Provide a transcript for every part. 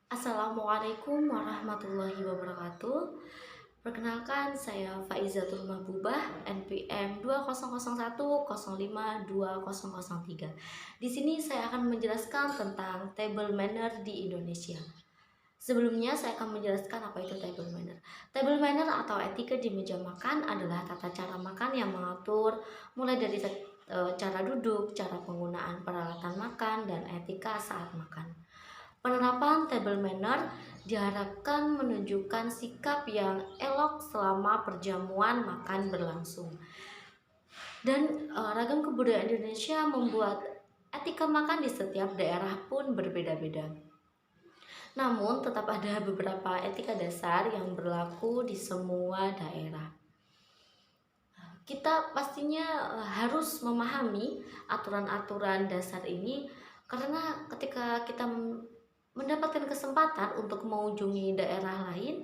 Assalamualaikum warahmatullahi wabarakatuh. Perkenalkan, saya Faizatul Mahbubah, NPM 2001052003. Di sini saya akan menjelaskan tentang table manner di Indonesia. Sebelumnya saya akan menjelaskan apa itu table manner. Table manner atau etika di meja makan adalah tata cara makan yang mengatur mulai dari cara duduk, cara penggunaan peralatan makan, dan etika saat makan. Penerapan table manner diharapkan menunjukkan sikap yang elok selama perjamuan makan berlangsung. Dan ragam kebudayaan Indonesia membuat etika makan di setiap daerah pun berbeda-beda. Namun tetap ada beberapa etika dasar yang berlaku di semua daerah. Kita pastinya harus memahami aturan-aturan dasar ini karena ketika kita mendapatkan kesempatan untuk mengunjungi daerah lain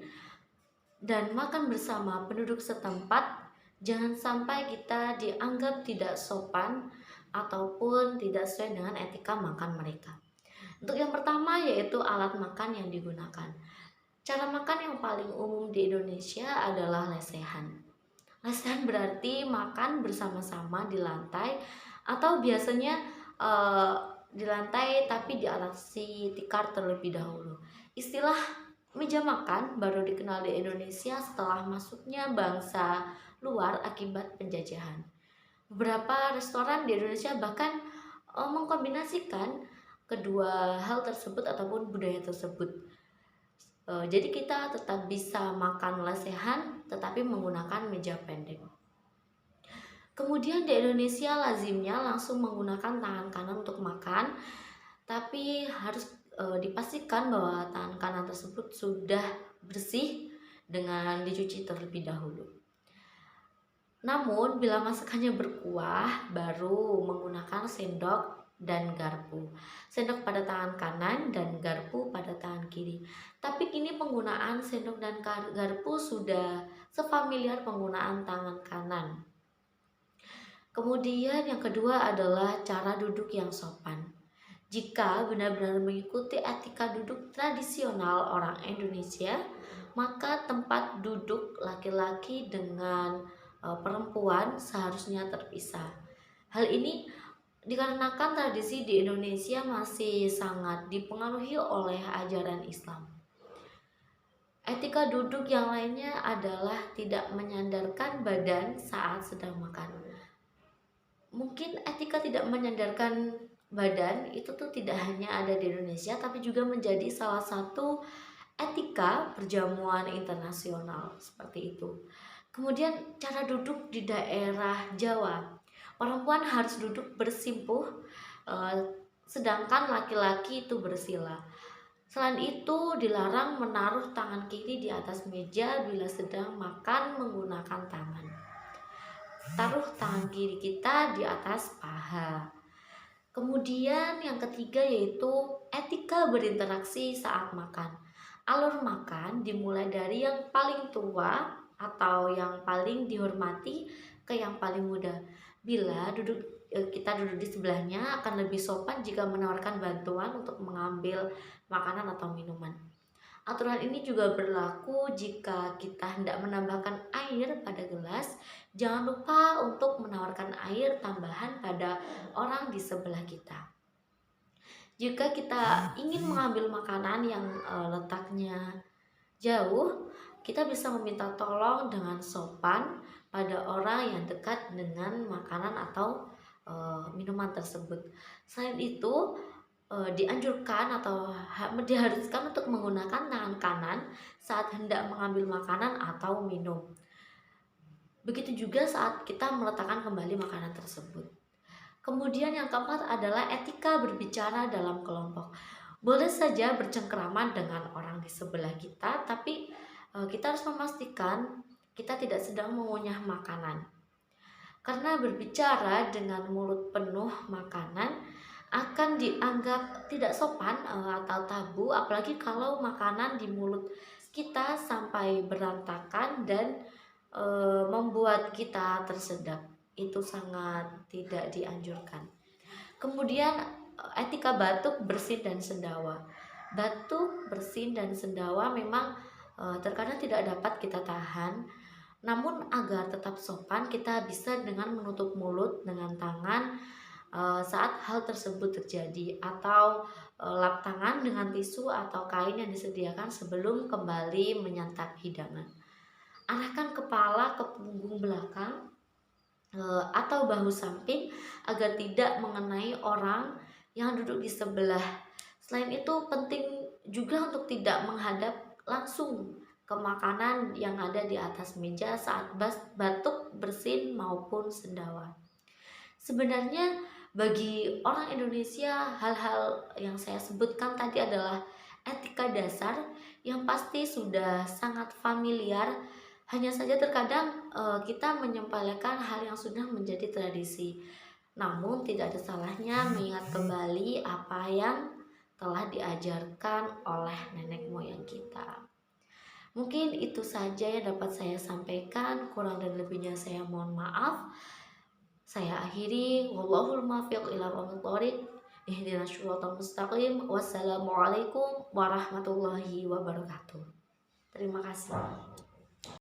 dan makan bersama penduduk setempat, jangan sampai kita dianggap tidak sopan ataupun tidak sesuai dengan etika makan mereka. Untuk yang pertama yaitu alat makan yang digunakan. Cara makan yang paling umum di Indonesia adalah lesehan. Lesehan berarti makan bersama-sama di lantai atau biasanya di lantai tapi di alas tikar terlebih dahulu. Istilah meja makan baru dikenal di Indonesia setelah masuknya bangsa luar akibat penjajahan. Beberapa restoran di Indonesia bahkan mengkombinasikan kedua hal tersebut ataupun budaya tersebut. Jadi kita tetap bisa makan lesehan tetapi menggunakan meja pendek. Kemudian di Indonesia lazimnya langsung menggunakan tangan kanan untuk makan, tapi harus dipastikan bahwa tangan kanan tersebut sudah bersih dengan dicuci terlebih dahulu. Namun bila masakannya berkuah, baru menggunakan sendok dan garpu. Sendok pada tangan kanan dan garpu pada tangan kiri. Tapi kini penggunaan sendok dan garpu sudah sefamiliar penggunaan tangan kanan. Kemudian yang kedua adalah cara duduk yang sopan. Jika benar-benar mengikuti etika duduk tradisional orang Indonesia, maka tempat duduk laki-laki dengan perempuan seharusnya terpisah. Hal ini dikarenakan tradisi di Indonesia masih sangat dipengaruhi oleh ajaran Islam. Etika duduk yang lainnya adalah tidak menyandarkan badan saat sedang makan. Mungkin etika tidak menyandarkan badan itu tuh tidak hanya ada di Indonesia tapi juga menjadi salah satu etika perjamuan internasional seperti itu. Kemudian cara duduk di daerah Jawa, perempuan harus duduk bersimpuh sedangkan laki-laki itu bersila. Selain itu dilarang menaruh tangan kiri di atas meja bila sedang makan menggunakan tangan. Taruh tangan kiri kita di atas paha. Kemudian yang ketiga yaitu etika berinteraksi saat makan. Alur makan dimulai dari yang paling tua atau yang paling dihormati ke yang paling muda. Bila kita duduk di sebelahnya akan lebih sopan jika menawarkan bantuan untuk mengambil makanan atau minuman. Aturan ini juga berlaku jika kita hendak menambahkan air pada gelas. Jangan lupa untuk menawarkan air tambahan pada orang di sebelah kita. Jika kita ingin mengambil makanan yang letaknya jauh, kita bisa meminta tolong dengan sopan pada orang yang dekat dengan makanan atau minuman tersebut. Selain itu, dianjurkan atau diharuskan untuk menggunakan tangan kanan saat hendak mengambil makanan atau minum. Begitu juga saat kita meletakkan kembali makanan tersebut. Kemudian yang keempat adalah etika berbicara dalam kelompok. Boleh saja bercengkrama dengan orang di sebelah kita, tapi kita harus memastikan kita tidak sedang mengunyah makanan. Karena berbicara dengan mulut penuh makanan akan dianggap tidak sopan atau tabu, apalagi kalau makanan di mulut kita sampai berantakan dan membuat kita tersedak. Itu sangat tidak dianjurkan. Kemudian etika batuk, bersin, dan sendawa. Batuk, bersin, dan sendawa memang terkadang tidak dapat kita tahan. Namun agar tetap sopan, kita bisa dengan menutup mulut dengan tangan saat hal tersebut terjadi, atau lap tangan dengan tisu atau kain yang disediakan sebelum kembali menyantap hidangan. Arahkan kepala ke punggung belakang atau bahu samping agar tidak mengenai orang yang duduk di sebelah. Selain itu penting juga untuk tidak menghadap langsung ke makanan yang ada di atas meja saat batuk, bersin maupun sendawa. Sebenarnya bagi orang Indonesia, hal-hal yang saya sebutkan tadi adalah etika dasar yang pasti sudah sangat familiar. Hanya saja terkadang kita menyepelekan hal yang sudah menjadi tradisi. Namun tidak ada salahnya mengingat kembali apa yang telah diajarkan oleh nenek moyang kita. Mungkin itu saja yang dapat saya sampaikan, kurang dan lebihnya saya mohon maaf. Saya akhiri, wallahul muwaffiq ila aqwamit thoriq. Ihdinas shiratal mustaqim. Wassalamualaikum warahmatullahi wabarakatuh. Terima kasih.